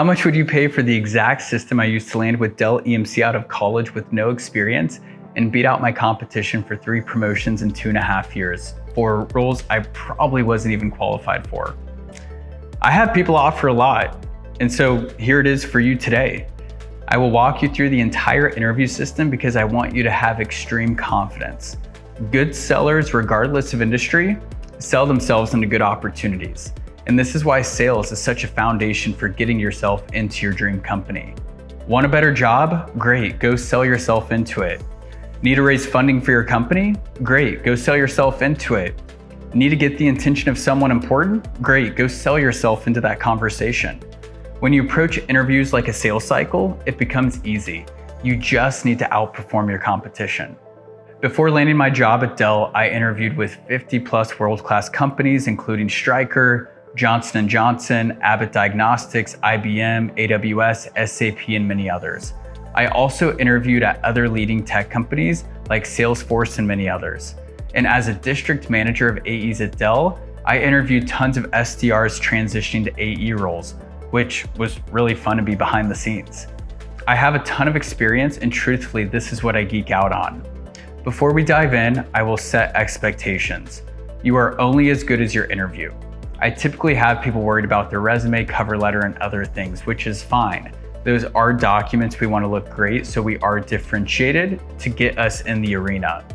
How much would you pay for the exact system I used to land with Dell EMC out of college with no experience and beat out my competition for 3 promotions in 2.5 years for roles I probably wasn't even qualified for? I have people offer a lot, and so here it is for you today. I will walk you through the entire interview system because I want you to have extreme confidence. Good sellers, regardless of industry, sell themselves into good opportunities. And this is why sales is such a foundation for getting yourself into your dream company. Want a better job? Great, go sell yourself into it. Need to raise funding for your company? Great, go sell yourself into it. Need to get the attention of someone important? Great, go sell yourself into that conversation. When you approach interviews like a sales cycle, it becomes easy. You just need to outperform your competition. Before landing my job at Dell, I interviewed with 50+ world-class companies, including Stryker, Johnson & Johnson, Abbott Diagnostics, IBM, AWS, SAP, and many others. I also interviewed at other leading tech companies like Salesforce and many others. And as a district manager of AEs at Dell, I interviewed tons of SDRs transitioning to AE roles, which was really fun to be behind the scenes. I have a ton of experience, and truthfully, this is what I geek out on. Before we dive in, I will set expectations. You are only as good as your interview. I typically have people worried about their resume, cover letter, and other things, which is fine. Those are documents. We want to look great, so we are differentiated to get us in the arena.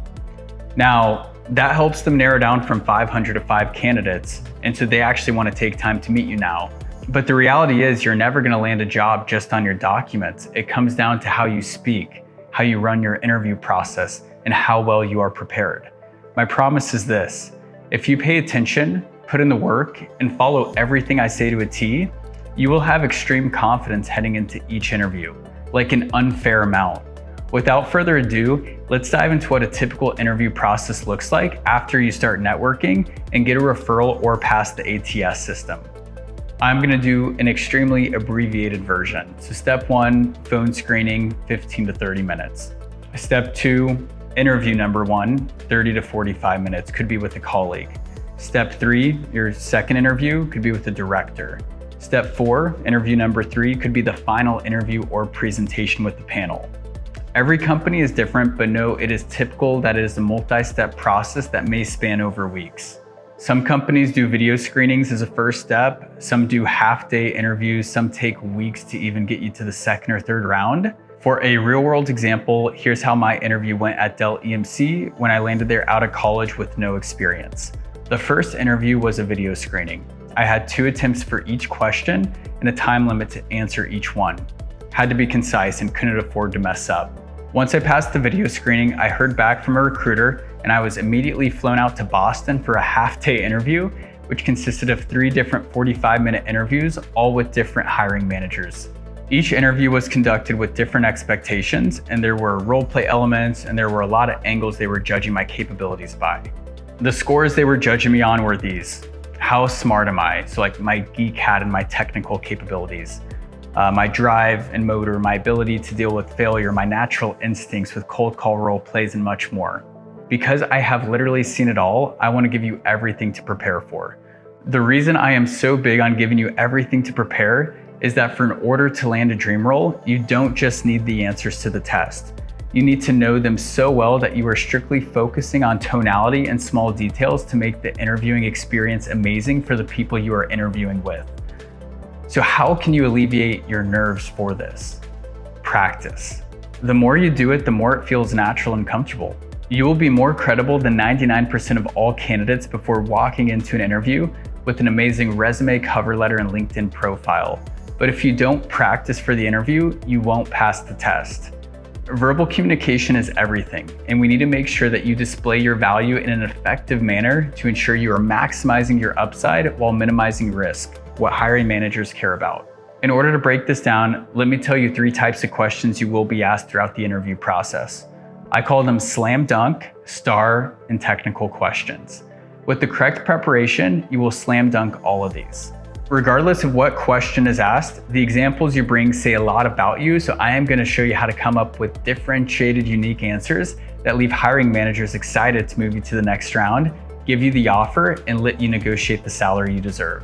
Now, that helps them narrow down from 500 to 5 candidates, and so they actually want to take time to meet you now. But the reality is you're never going to land a job just on your documents. It comes down to how you speak, how you run your interview process, and how well you are prepared. My promise is this: if you pay attention, put in the work, and follow everything I say to a T, you will have extreme confidence heading into each interview, like an unfair amount. Without further ado, let's dive into what a typical interview process looks like after you start networking and get a referral or pass the ATS system. I'm gonna do an extremely abbreviated version. So step 1, phone screening, 15 to 30 minutes. Step 2, interview number 1, 30 to 45 minutes, could be with a colleague. Step 3, your second interview could be with the director. Step 4, interview number 3 could be the final interview or presentation with the panel. Every company is different, but know it is typical that it is a multi-step process that may span over weeks. Some companies do video screenings as a first step, some do half-day interviews, some take weeks to even get you to the second or third round. For a real-world example, here's how my interview went at Dell EMC when I landed there out of college with no experience. The first interview was a video screening. I had 2 attempts for each question and a time limit to answer each one. Had to be concise and couldn't afford to mess up. Once I passed the video screening, I heard back from a recruiter and I was immediately flown out to Boston for a half-day interview, which consisted of 3 different 45-minute interviews, all with different hiring managers. Each interview was conducted with different expectations, and there were role-play elements, and there were a lot of angles they were judging my capabilities by. The scores they were judging me on were these: how smart am I? So like my geek hat and my technical capabilities, my drive and motor, my ability to deal with failure, my natural instincts with cold call role plays, and much more. Because I have literally seen it all, I want to give you everything to prepare for. The reason I am so big on giving you everything to prepare is that for in order to land a dream role, you don't just need the answers to the test. You need to know them so well that you are strictly focusing on tonality and small details to make the interviewing experience amazing for the people you are interviewing with. So how can you alleviate your nerves for this? Practice. The more you do it, the more it feels natural and comfortable. You will be more credible than 99% of all candidates before walking into an interview with an amazing resume, cover letter, and LinkedIn profile. But if you don't practice for the interview, you won't pass the test. Verbal communication is everything, and we need to make sure that you display your value in an effective manner to ensure you are maximizing your upside while minimizing risk, what hiring managers care about. In order to break this down, let me tell you 3 types of questions you will be asked throughout the interview process. I call them slam dunk, star, and technical questions. With the correct preparation, you will slam dunk all of these. Regardless of what question is asked, the examples you bring say a lot about you, so I am going to show you how to come up with differentiated, unique answers that leave hiring managers excited to move you to the next round, give you the offer, and let you negotiate the salary you deserve.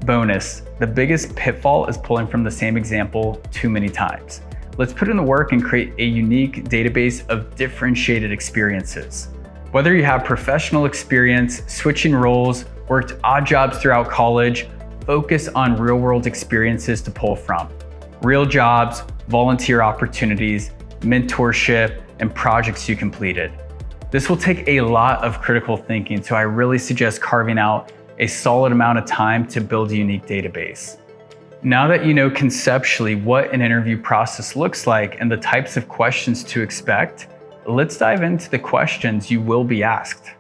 Bonus, the biggest pitfall is pulling from the same example too many times. Let's put in the work and create a unique database of differentiated experiences. Whether you have professional experience, switching roles, worked odd jobs throughout college, focus on real-world experiences to pull from. Real jobs, volunteer opportunities, mentorship, and projects you completed. This will take a lot of critical thinking, so I really suggest carving out a solid amount of time to build a unique database. Now that you know conceptually what an interview process looks like and the types of questions to expect, let's dive into the questions you will be asked.